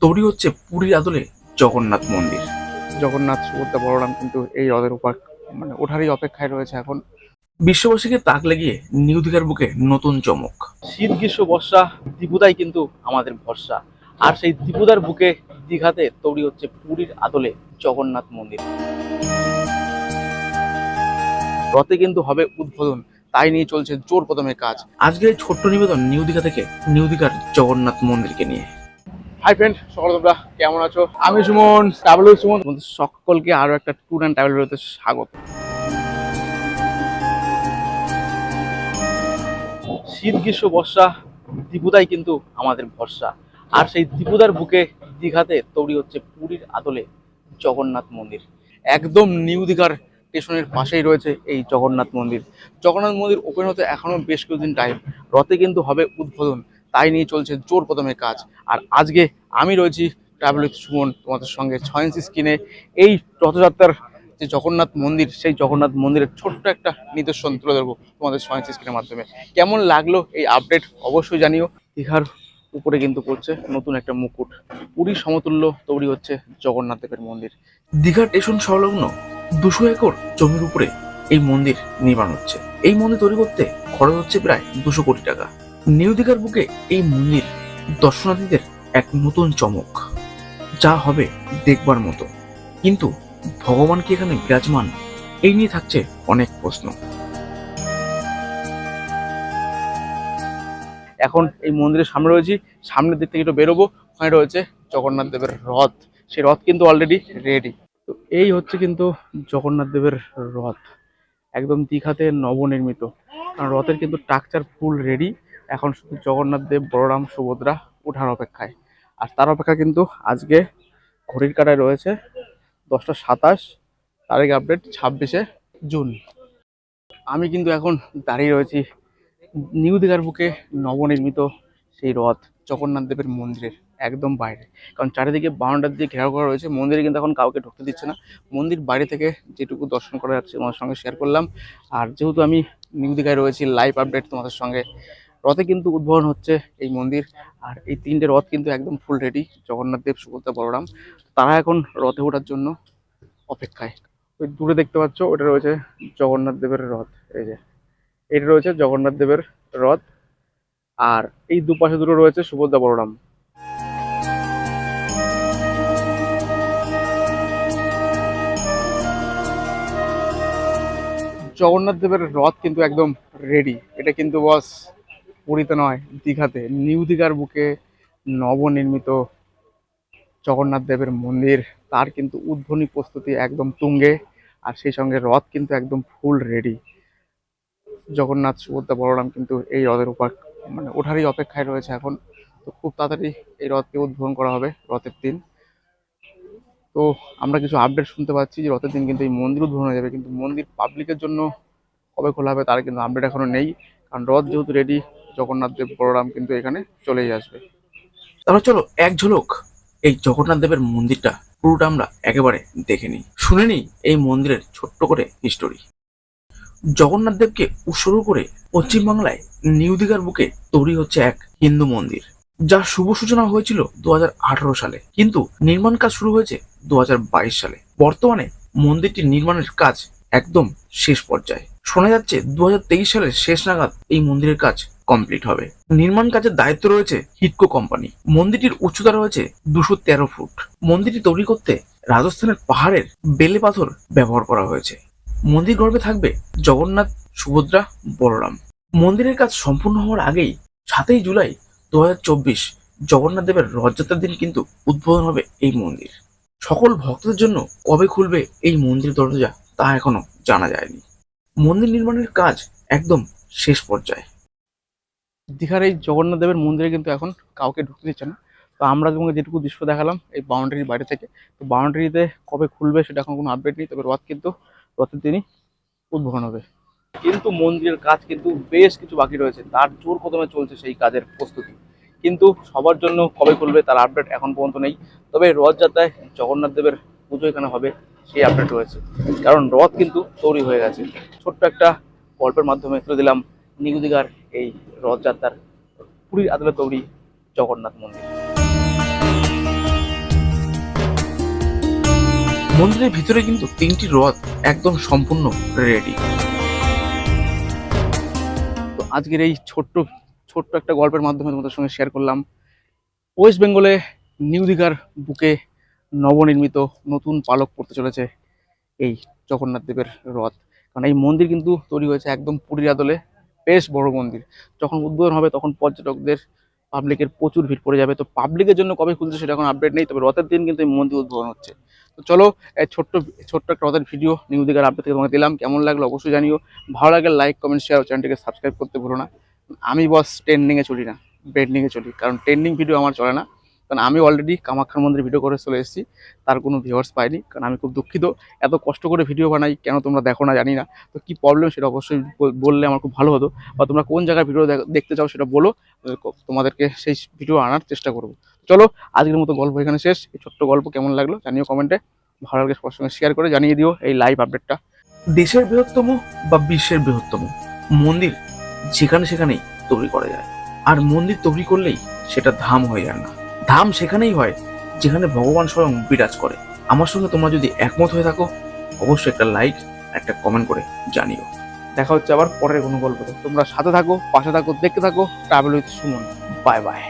তৈরি হচ্ছে পুরীর আদলে জগন্নাথ মন্দির। জগন্নাথ সুভদ্রা বলরাম কিন্তু এই রথের উপর ওঠারই অপেক্ষায় রয়েছে এখন। বিশ্ববাসীকে তাক লাগিয়ে নিউ দীঘার বুকে নতুন চমক। শীত গ্রীষ্ম বর্ষা দীপুদাই কিন্তু আমাদের ভরসা। আর সেই দীপুদার বুকে দীঘাতে তৈরি হচ্ছে পুরীর আদলে জগন্নাথ মন্দির। রথে কিন্তু হবে উদ্বোধন, তাই নিয়ে চলছে জোর কদমে কাজ। আজকের এই ছোট্ট নিবেদন নিউ দীঘা থেকে, নিউ দীঘার জগন্নাথ মন্দিরকে নিয়ে। হাই ফ্রেন্ড, সকল তোমরা কেমন আছো? আমি সুমন, ট্রাভেল সুমন, তোমাদের সকলকে আরো একটা ট্যুর অ্যান্ড ট্রাভেল ভিডিওতে স্বাগত। শীত গ্রীষ্ম বর্ষা দীপুদাই কিন্তু আমাদের ভরসা। আর সেই দীপুদার বুকে দীঘাতে তৈরি হচ্ছে পুরীর আদলে জগন্নাথ মন্দির। একদম নিউ দীঘার স্টেশনের পাশেই রয়েছে এই জগন্নাথ মন্দির। জগন্নাথ মন্দির ওপেন হতে এখনো বেশ কিছুদিন টাইম। রথে কিন্তু হবে উদ্বোধন, তাই নিয়ে চলছে জোর কদমে কাজ। আর আজকে আমি রয়েছি ট্রাভেল উইথ সুমন তোমাদের সঙ্গে 6 ইঞ্চি স্ক্রিনে। এই রথযাত্রার যে জগন্নাথ মন্দির, সেই জগন্নাথ মন্দিরের ছোট্ট একটা নিদর্শন তুলে ধরবো তোমাদের 6 ইঞ্চি স্ক্রিনের মাধ্যমে। কেমন লাগলো এই আপডেট অবশ্যই জানিও। দীঘার উপরে কিন্তু পড়ছে নতুন একটা মুকুট, পুরীর সমতুল্য তৈরি হচ্ছে জগন্নাথ দেবের মন্দির। দীঘা স্টেশন সংলগ্ন 200 একর জমির উপরে এই মন্দির নির্মাণ হচ্ছে। এই মন্দির তৈরি করতে খরচ হচ্ছে প্রায় 200 কোটি টাকা। নিউ দীঘার বুকে এই মন্দির দর্শনার্থীদের এক নতুন চমক, যা হবে দেখবার মতো। কিন্তু ভগবান কি এখানে বিরাজমান, এই নিয়ে থাকছে অনেক প্রশ্ন। এখন এই মন্দিরের সামনে রয়েছি, সামনের দিক থেকে একটু বেরোবো। ওখানে রয়েছে জগন্নাথ দেবের রথ, সেই রথ কিন্তু অলরেডি রেডি। তো এই হচ্ছে কিন্তু জগন্নাথ দেবের রথ, একদম দীঘাতে নবনির্মিত। কারণ রথের কিন্তু স্ট্রাকচার ফুল রেডি, এখন শুধু জগন্নাথ দেব, বলরাম, সুভদ্রা ওঠার অপেক্ষায়। আর তার অপেক্ষা কিন্তু আজকে ঘড়ির কাঁটায় রয়েছে 10টা 27, তারিখ আপডেট 26শে জুন। আমি কিন্তু এখন দাঁড়িয়ে রয়েছি নিউ দীঘার বুকে নবনির্মিত সেই রথ জগন্নাথ দেবের মন্দিরের একদম বাইরে। কারণ চারিদিকে বাউন্ডারি দিয়ে ঘেরাও করা রয়েছে, মন্দিরে কিন্তু এখন কাউকে ঢুকতে দিচ্ছে না। মন্দির বাইরে থেকে যেটুকু দর্শন করা যাচ্ছে তোমাদের সঙ্গে শেয়ার করলাম। আর যেহেতু আমি নিউ দীঘায় রয়েছি, লাইভ আপডেট তোমাদের সঙ্গে। রথে কিন্তু উদ্বোধন হচ্ছে এই মন্দির। আর এই 3টে রথ কিন্তু একদম ফুল রেডি, জগন্নাথ দেব, সুভদ্রা, বলরাম। তারা এখন রথে ওঠার জন্য অপেক্ষায়। ওই দূরে দেখতে পাচ্ছ, ওটা রয়েছে জগন্নাথ দেবের রথ। এই যে এটা রয়েছে জগন্নাথ দেবের রথ, আর এই দুপাশে দুটো রয়েছে সুভদ্রা, বলরাম। জগন্নাথ দেবের রথ কিন্তু একদম রেডি। এটা কিন্তু বস পুরীতে নয়, দীঘাতে, নিউ দীঘার বুকে নবনির্মিত জগন্নাথ দেবের মন্দির। তার কিন্তু উদ্বোধনী প্রস্তুতি একদম তুঙ্গে। আর সেই সঙ্গে রথ কিন্তু একদম ফুল রেডি। জগন্নাথ, সুভদ্রা, বলরাম কিন্তু এই রথের উপর ওঠারই অপেক্ষায় রয়েছে এখন। তো খুব তাড়াতাড়ি এই রথকে উদ্বোধন করা হবে রথের দিন। তো আমরা কিছু আপডেট শুনতে পাচ্ছি যে রথের দিন কিন্তু এই মন্দির উদ্বোধন হয়ে যাবে, কিন্তু মন্দির পাবলিকের জন্য কবে খোলা হবে তার কিন্তু আপডেট এখনো নেই। কারণ রথ যেহেতু রেডি, জগন্নাথ দেব, বলরাম কিন্তু এখানে চলেই আসবে। তাহলে চলো এক ঝলক এই জগন্নাথ দেবের মন্দিরটা পুরোটা আমরা একেবারে দেখে নিই, শুনে নিই এই মন্দিরের ছোট্ট করে হিস্টোরি। জগন্নাথ দেবকে উৎসর্গ করে পশ্চিমবাংলায় নিউ দীঘার বুকে তৈরি হচ্ছে এক হিন্দু মন্দির, যার শুভ সূচনা হয়েছিল 2018 সালে, কিন্তু নির্মাণ কাজ শুরু হয়েছে 2022 সালে। বর্তমানে মন্দিরটির নির্মাণের কাজ একদম শেষ পর্যায়ে। শোনা যাচ্ছে 2023 সালের শেষ নাগাদ এই মন্দিরের কাজ কমপ্লিট হবে। নির্মাণ কাজের দায়িত্ব রয়েছে হিডকো কোম্পানি। মন্দিরটির উচ্চতা রয়েছে 213 ফুট। মন্দিরটি তৈরি করতে রাজস্থানের পাহাড়ের বেলে পাথর ব্যবহার করা হয়েছে। মন্দির গর্ভে থাকবে জগন্নাথ, সুভদ্রা, বলরাম। মন্দিরের কাজ সম্পূর্ণ হওয়ার আগেই 7ই জুলাই 2024 জগন্নাথ দেবের রথযাত্রার দিন কিন্তু উদ্বোধন হবে এই মন্দির। সকল ভক্তদের জন্য কবে খুলবে এই মন্দির দরজা তা এখনো জানা যায়নি। মন্দির নির্মাণের কাজ একদম শেষ পর্যায়ে। দীঘার এই জগন্নাথ দেবের মন্দিরে কিন্তু এখন কাউকে ঢুকতে দিচ্ছে না। তো আমরা তোমাকে যেটুকু দৃশ্য দেখালাম এই বাউন্ডারির বাইরে থেকে, তো বাউন্ডারিতে কবে খুলবে সেটা এখন কোনো আপডেট নেই। তবে রথ কিন্তু রথের দিনই উদ্বোধন হবে। কিন্তু মন্দিরের কাজ কিন্তু বেশ কিছু বাকি রয়েছে, তার জোর কদমে চলছে সেই কাজের প্রস্তুতি। কিন্তু সবার জন্য কবে খুলবে তার আপডেট এখন পর্যন্ত নেই। তবে রথযাত্রায় জগন্নাথ দেবের পুজো এখানে হবে সেই আপডেট রয়েছে, কারণ রথ কিন্তু তৈরি হয়ে গেছে। ছোট্ট একটা গল্পের মাধ্যমে তুলে দিলাম নিউ দীঘার এই রথযাত্রার পুরীর আদলে তৈরি জগন্নাথ মন্দির। মন্দিরের ভিতরে কিন্তু 3টি রথ একদম সম্পূর্ণ রেডি। তো আজকের এই ছোট্ট ছোট্ট একটা গল্পের মাধ্যমে তোমাদের সঙ্গে শেয়ার করলাম ওয়েস্ট বেঙ্গলে নিউ দীঘার বুকে নবনির্মিত নতুন পালক পড়তে চলেছে এই জগন্নাথ দেবের রথ। কারণ এই মন্দির কিন্তু তৈরি হয়েছে একদম পুরীর আদলে, বেশ বড় মন্দির। যখন উদ্বোধন হবে তখন পর্যটকদের পাবলিকের প্রচুর ভিড় পড়ে যাবে। তো পাবলিকের জন্য কবে খুলছে সেটা এখন আপডেট নেই, তবে রথের দিন কিন্তু এই মন্দির উদ্বোধন হচ্ছে। তো চলো, এই ছোট্ট ছোট্ট একটা রথের ভিডিও নিউ দীঘার আপডেট থেকে তোমাকে দিলাম। কেমন লাগলো অবশ্যই জানিও। ভালো লাগলে লাইক কমেন্ট শেয়ার ও চ্যানেলটিকে সাবস্ক্রাইব করতে ভুলো না। আমি বস ট্রেন্ডিংয়ে চলি না, বেন্ডিংয়ে চলি, কারণ ট্রেন্ডিং ভিডিও আমার চলে না। কারণ আমি অলরেডি কামাখ্যার মন্দির ভিডিও করে চলে এসেছি, তার কোনো ভিউয়ার্স পাইনি। কারণ আমি খুব দুঃখিত, এত কষ্ট করে ভিডিও বানাই, কেন তোমরা দেখো না জানি না। তো কি প্রবলেম সেটা অবশ্যই বললে আমার খুব ভালো হতো, বা তোমরা কোন জায়গায় ভিডিও দেখতে চাও সেটা বলো, তোমাদেরকে সেই ভিডিও আনার চেষ্টা করবো। চলো, আজকের মতো গল্প এখানে শেষ। এই ছোট্ট গল্প কেমন লাগলো জানিও কমেন্টে। ভালো লাগলে সবার সঙ্গে শেয়ার করে জানিয়ে দিও এই লাইভ আপডেটটা। দেশের বৃহত্তম বা বিশ্বের বৃহত্তম মন্দির যেখানে সেখানেই তৈরি করা যায়, আর মন্দির তৈরি করলেই সেটা ধাম হয়ে যায় না। ধাম সেখানেই হয় যেখানে ভগবান স্বয়ং বিরাজ করে। আমার সঙ্গে তোমরা যদি একমত হয়ে থাকো অবশ্যই একটা লাইক, একটা কমেন্ট করে জানিও। দেখা হচ্ছে আবার পরের কোনো গল্পতে। তোমরা সাথে থাকো, পাশে থাকো, দেখতে থাকো travel with Suman. Bye bye.